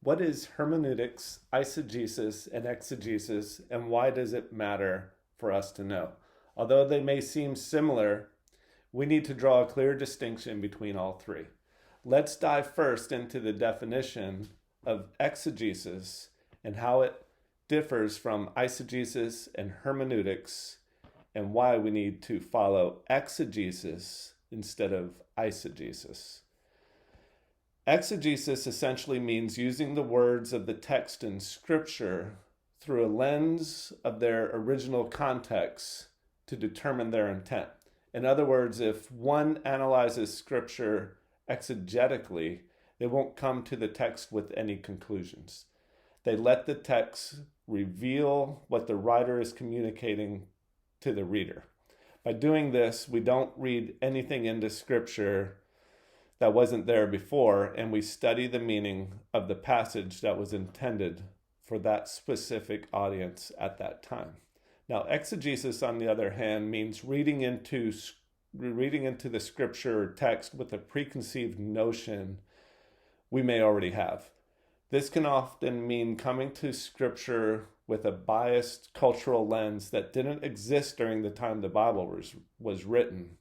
What is hermeneutics, eisegesis, and exegesis, and why does it matter for us to know? Although they may seem similar, we need to draw a clear distinction between all three. Let's dive first into the definition of exegesis and how it differs from eisegesis and hermeneutics, and why we need to follow exegesis instead of eisegesis. Exegesis essentially means using the words of the text in Scripture through a lens of their original context to determine their intent. In other words, if one analyzes Scripture exegetically, they won't come to the text with any conclusions. They let the text reveal what the writer is communicating to the reader. By doing this, we don't read anything into Scripture that wasn't there before, and we study the meaning of the passage that was intended for that specific audience at that time. Now, exegesis, on the other hand, means reading into the Scripture or text with a preconceived notion we may already have. This can often mean coming to Scripture with a biased cultural lens that didn't exist during the time the Bible was written.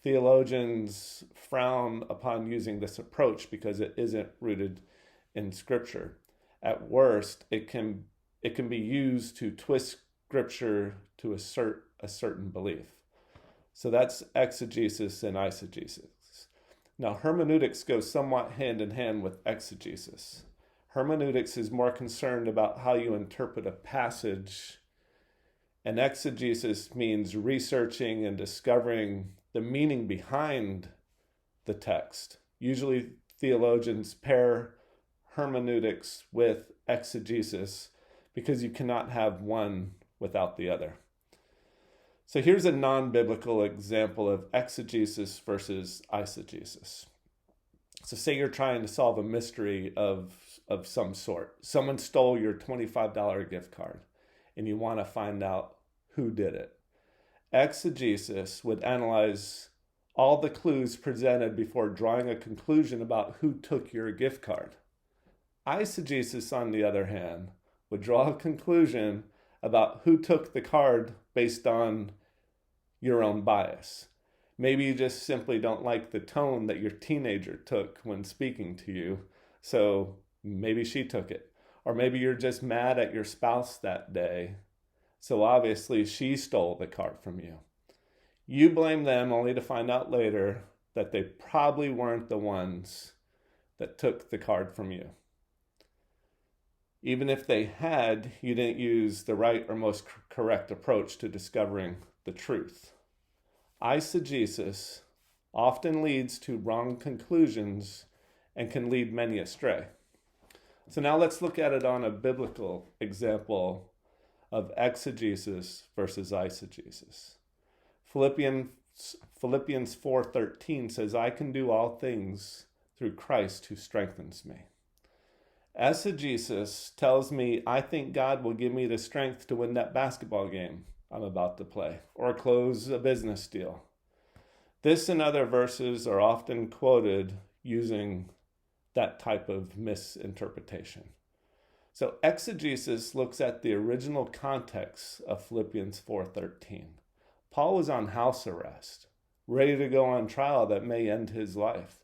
Theologians frown upon using this approach because it isn't rooted in Scripture. At worst, it can be used to twist Scripture to assert a certain belief. So that's exegesis and eisegesis. Now, hermeneutics goes somewhat hand in hand with exegesis. Hermeneutics is more concerned about how you interpret a passage, and exegesis means researching and discovering the meaning behind the text. Usually theologians pair hermeneutics with exegesis because you cannot have one without the other. So here's a non-biblical example of exegesis versus eisegesis. So say you're trying to solve a mystery of some sort. Someone stole your $25 gift card and you want to find out who did it. Exegesis would analyze all the clues presented before drawing a conclusion about who took your gift card. Eisegesis, on the other hand, would draw a conclusion about who took the card based on your own bias. Maybe you just simply don't like the tone that your teenager took when speaking to you, so maybe she took it. Or maybe you're just mad at your spouse that day, so obviously she stole the card from you. You blame them only to find out later that they probably weren't the ones that took the card from you. Even if they had, you didn't use the right or most correct approach to discovering the truth. Eisegesis often leads to wrong conclusions and can lead many astray. So now let's look at it on a biblical example of exegesis versus eisegesis. Philippians 4:13 says, "I can do all things through Christ who strengthens me." Exegesis tells me I think God will give me the strength to win that basketball game I'm about to play or close a business deal. This and other verses are often quoted using that type of misinterpretation. So exegesis looks at the original context of Philippians 4:13. Paul was on house arrest, ready to go on trial that may end his life.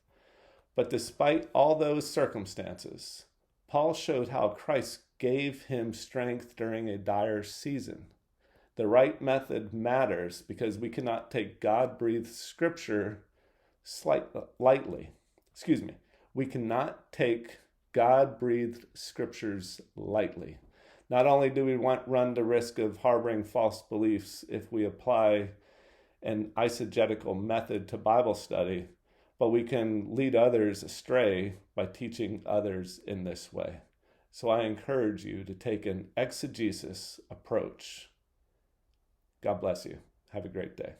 But despite all those circumstances, Paul showed how Christ gave him strength during a dire season. The right method matters because we cannot take God-breathed scripture lightly. We cannot take God-breathed scriptures lightly. Not only do we run the risk of harboring false beliefs if we apply an eisegetical method to Bible study, but we can lead others astray by teaching others in this way. So I encourage you to take an exegesis approach. God bless you. Have a great day.